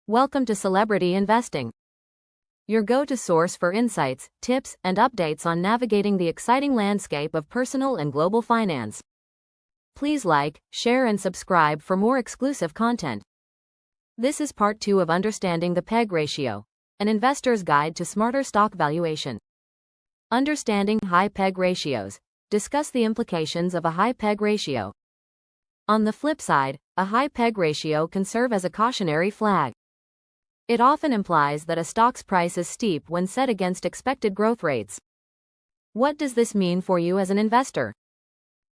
Welcome to Celebrity Investing, your go-to source for insights, tips, and updates on navigating the exciting landscape of personal and global finance. Please like, share, and subscribe for more exclusive content. This is part 2 of Understanding the PEG Ratio, an investor's guide to smarter stock valuation. Understanding high PEG ratios. Discuss the implications of a high PEG ratio. On the flip side, a high PEG ratio can serve as a cautionary flag. It often implies that a stock's price is steep when set against expected growth rates. What does this mean for you as an investor?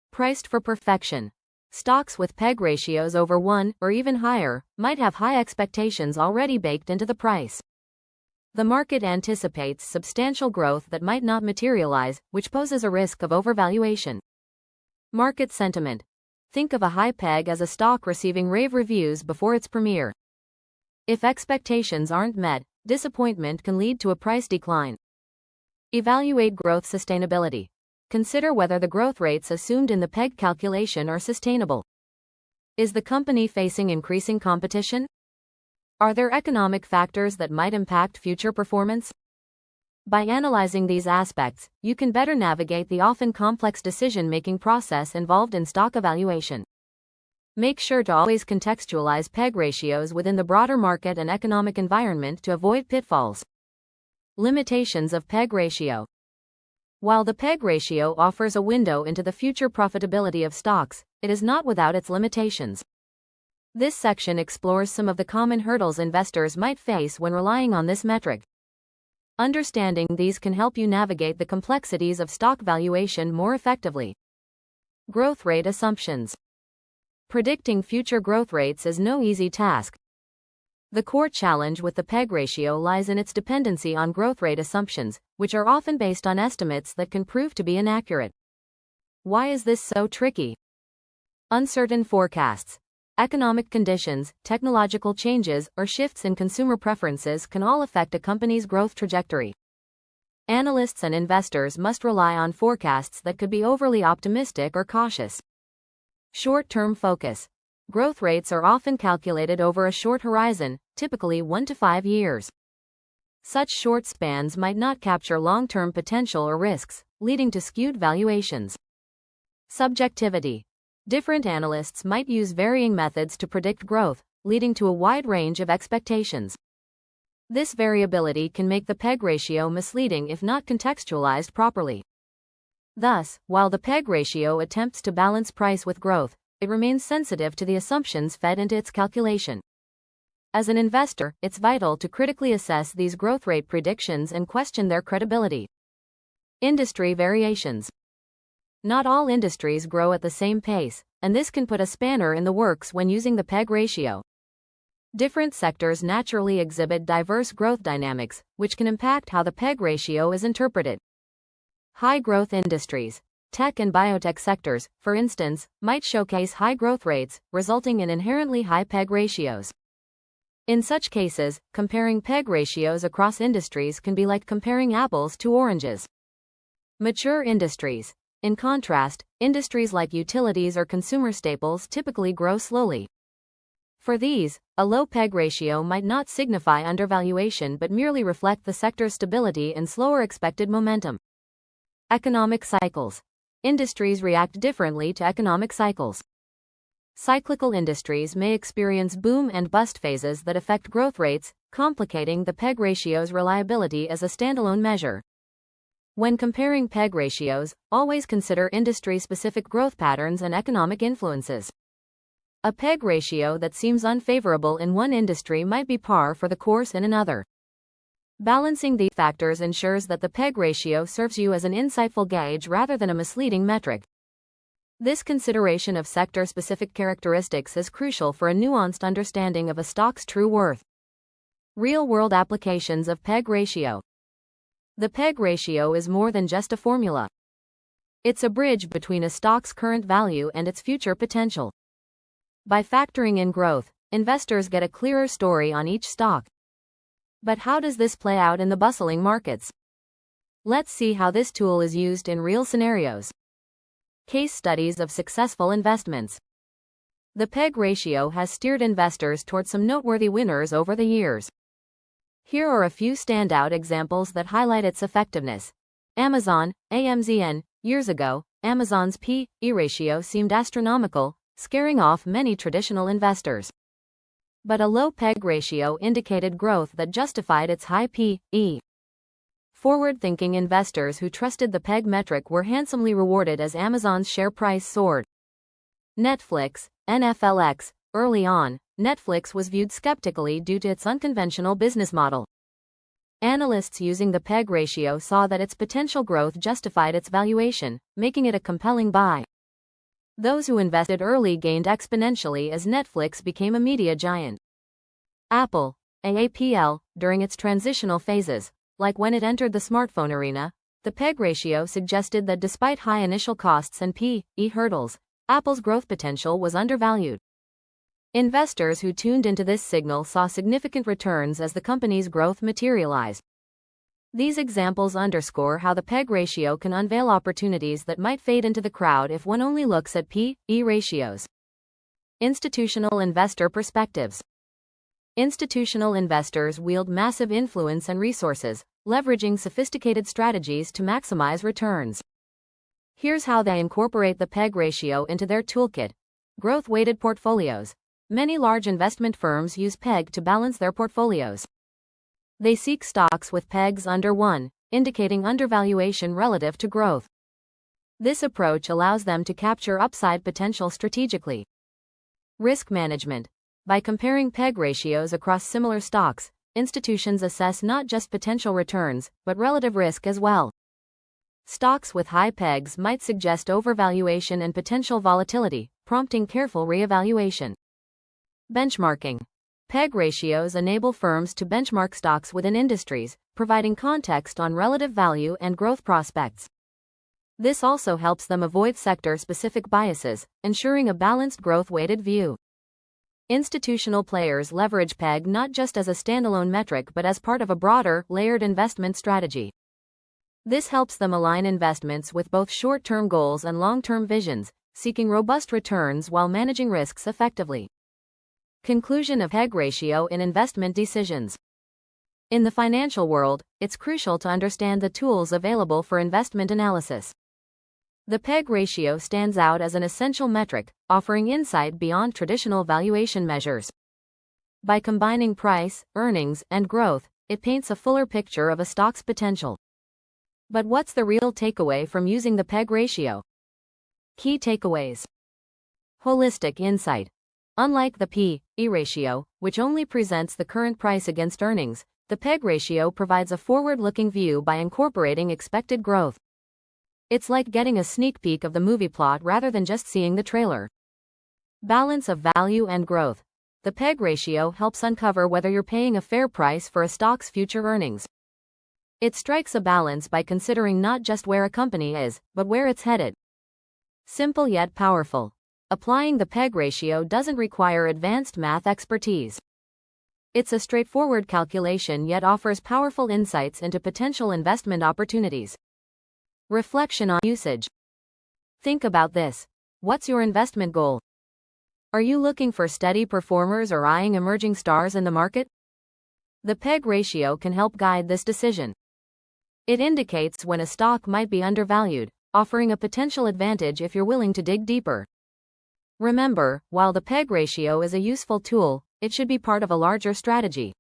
Priced for perfection. Stocks with PEG ratios over 1 or even higher might have high expectations already baked into the price. The market anticipates substantial growth that might not materialize, which poses a risk of overvaluation. Market sentiment. Think of a high PEG as a stock receiving rave reviews before its premiere. If expectations aren't met, disappointment can lead to a price decline. Evaluate growth sustainability. Consider whether the growth rates assumed in the PEG calculation are sustainable. Is the company facing increasing competition? Are there economic factors that might impact future performance? By analyzing these aspects, you can better navigate the often complex decision-making process involved in stock evaluation. Make sure to always contextualize PEG ratios within the broader market and economic environment to avoid pitfalls. Limitations of PEG ratio. While the PEG ratio offers a window into the future profitability of stocks, it is not without its limitations. This section explores some of the common hurdles investors might face when relying on this metric. Understanding these can help you navigate the complexities of stock valuation more effectively. Growth rate assumptions. Predicting future growth rates is no easy task. The core challenge with the PEG ratio lies in its dependency on growth rate assumptions, which are often based on estimates that can prove to be inaccurate. Why is this so tricky? Uncertain forecasts. Economic conditions, technological changes, or shifts in consumer preferences can all affect a company's growth trajectory. Analysts and investors must rely on forecasts that could be overly optimistic or cautious. Short-term focus. Growth rates are often calculated over a short horizon, typically 1 to 5 years. Such short spans might not capture long-term potential or risks, leading to skewed valuations. Subjectivity. Different analysts might use varying methods to predict growth, leading to a wide range of expectations. This variability can make the PEG ratio misleading if not contextualized properly. Thus, while the PEG ratio attempts to balance price with growth, it remains sensitive to the assumptions fed into its calculation. As an investor, it's vital to critically assess these growth rate predictions and question their credibility. Industry variations. Not all industries grow at the same pace, and this can put a spanner in the works when using the PEG ratio. Different sectors naturally exhibit diverse growth dynamics, which can impact how the PEG ratio is interpreted. High-growth industries. Tech and biotech sectors, for instance, might showcase high growth rates, resulting in inherently high PEG ratios. In such cases, comparing PEG ratios across industries can be like comparing apples to oranges. Mature industries. In contrast, industries like utilities or consumer staples typically grow slowly. For these, a low PEG ratio might not signify undervaluation but merely reflect the sector's stability and slower expected momentum. Economic cycles. Industries react differently to economic cycles. Cyclical industries may experience boom and bust phases that affect growth rates, complicating the PEG ratio's reliability as a standalone measure. When comparing PEG ratios, always consider industry-specific growth patterns and economic influences. A PEG ratio that seems unfavorable in one industry might be par for the course in another. Balancing these factors ensures that the PEG ratio serves you as an insightful gauge rather than a misleading metric. This consideration of sector-specific characteristics is crucial for a nuanced understanding of a stock's true worth. Real-world applications of PEG ratio. The PEG ratio is more than just a formula. It's a bridge between a stock's current value and its future potential. By factoring in growth, investors get a clearer story on each stock. But how does this play out in the bustling markets? Let's see how this tool is used in real scenarios. Case studies of successful investments. The PEG ratio has steered investors toward some noteworthy winners over the years. Here are a few standout examples that highlight its effectiveness. Amazon, AMZN. Years ago, Amazon's P/E ratio seemed astronomical, scaring off many traditional investors. But a low PEG ratio indicated growth that justified its high P/E. Forward-thinking investors who trusted the PEG metric were handsomely rewarded as Amazon's share price soared. Netflix, NFLX. Early on, Netflix was viewed skeptically due to its unconventional business model. Analysts using the PEG ratio saw that its potential growth justified its valuation, making it a compelling buy. Those who invested early gained exponentially as Netflix became a media giant. Apple, AAPL. During its transitional phases, like when it entered the smartphone arena, the PEG ratio suggested that despite high initial costs and P/E hurdles, Apple's growth potential was undervalued. Investors who tuned into this signal saw significant returns as the company's growth materialized. These examples underscore how the PEG ratio can unveil opportunities that might fade into the crowd if one only looks at P/E ratios. Institutional investor perspectives. Institutional investors wield massive influence and resources, leveraging sophisticated strategies to maximize returns. Here's how they incorporate the PEG ratio into their toolkit. Growth-weighted portfolios. Many large investment firms use PEG to balance their portfolios. They seek stocks with PEGs under 1, indicating undervaluation relative to growth. This approach allows them to capture upside potential strategically. Risk management. By comparing PEG ratios across similar stocks, institutions assess not just potential returns, but relative risk as well. Stocks with high PEGs might suggest overvaluation and potential volatility, prompting careful reevaluation. Benchmarking. PEG ratios enable firms to benchmark stocks within industries, providing context on relative value and growth prospects. This also helps them avoid sector-specific biases, ensuring a balanced growth-weighted view. Institutional players leverage PEG not just as a standalone metric but as part of a broader, layered investment strategy. This helps them align investments with both short-term goals and long-term visions, seeking robust returns while managing risks effectively. Conclusion of PEG ratio in investment decisions. In the financial world, it's crucial to understand the tools available for investment analysis. The PEG ratio stands out as an essential metric, offering insight beyond traditional valuation measures. By combining price, earnings, and growth, it paints a fuller picture of a stock's potential. But what's the real takeaway from using the PEG ratio? Key takeaways. Holistic insight. Unlike the P/E ratio, which only presents the current price against earnings, the PEG ratio provides a forward-looking view by incorporating expected growth. It's like getting a sneak peek of the movie plot rather than just seeing the trailer. Balance of value and growth. The PEG ratio helps uncover whether you're paying a fair price for a stock's future earnings. It strikes a balance by considering not just where a company is, but where it's headed. Simple yet powerful. Applying the PEG ratio doesn't require advanced math expertise. It's a straightforward calculation yet offers powerful insights into potential investment opportunities. Reflection on usage. Think about this. What's your investment goal? Are you looking for steady performers or eyeing emerging stars in the market? The PEG ratio can help guide this decision. It indicates when a stock might be undervalued, offering a potential advantage if you're willing to dig deeper. Remember, while the PEG ratio is a useful tool, it should be part of a larger strategy.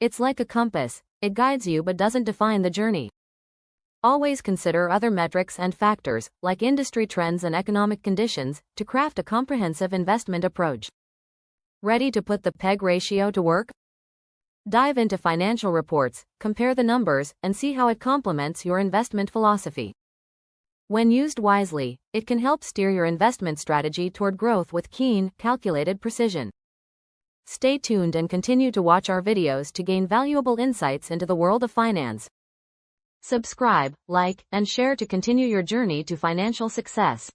It's like a compass, it guides you but doesn't define the journey. Always consider other metrics and factors, like industry trends and economic conditions, to craft a comprehensive investment approach. Ready to put the PEG ratio to work? Dive into financial reports, compare the numbers, and see how it complements your investment philosophy. When used wisely, it can help steer your investment strategy toward growth with keen, calculated precision. Stay tuned and continue to watch our videos to gain valuable insights into the world of finance. Subscribe, like, and share to continue your journey to financial success.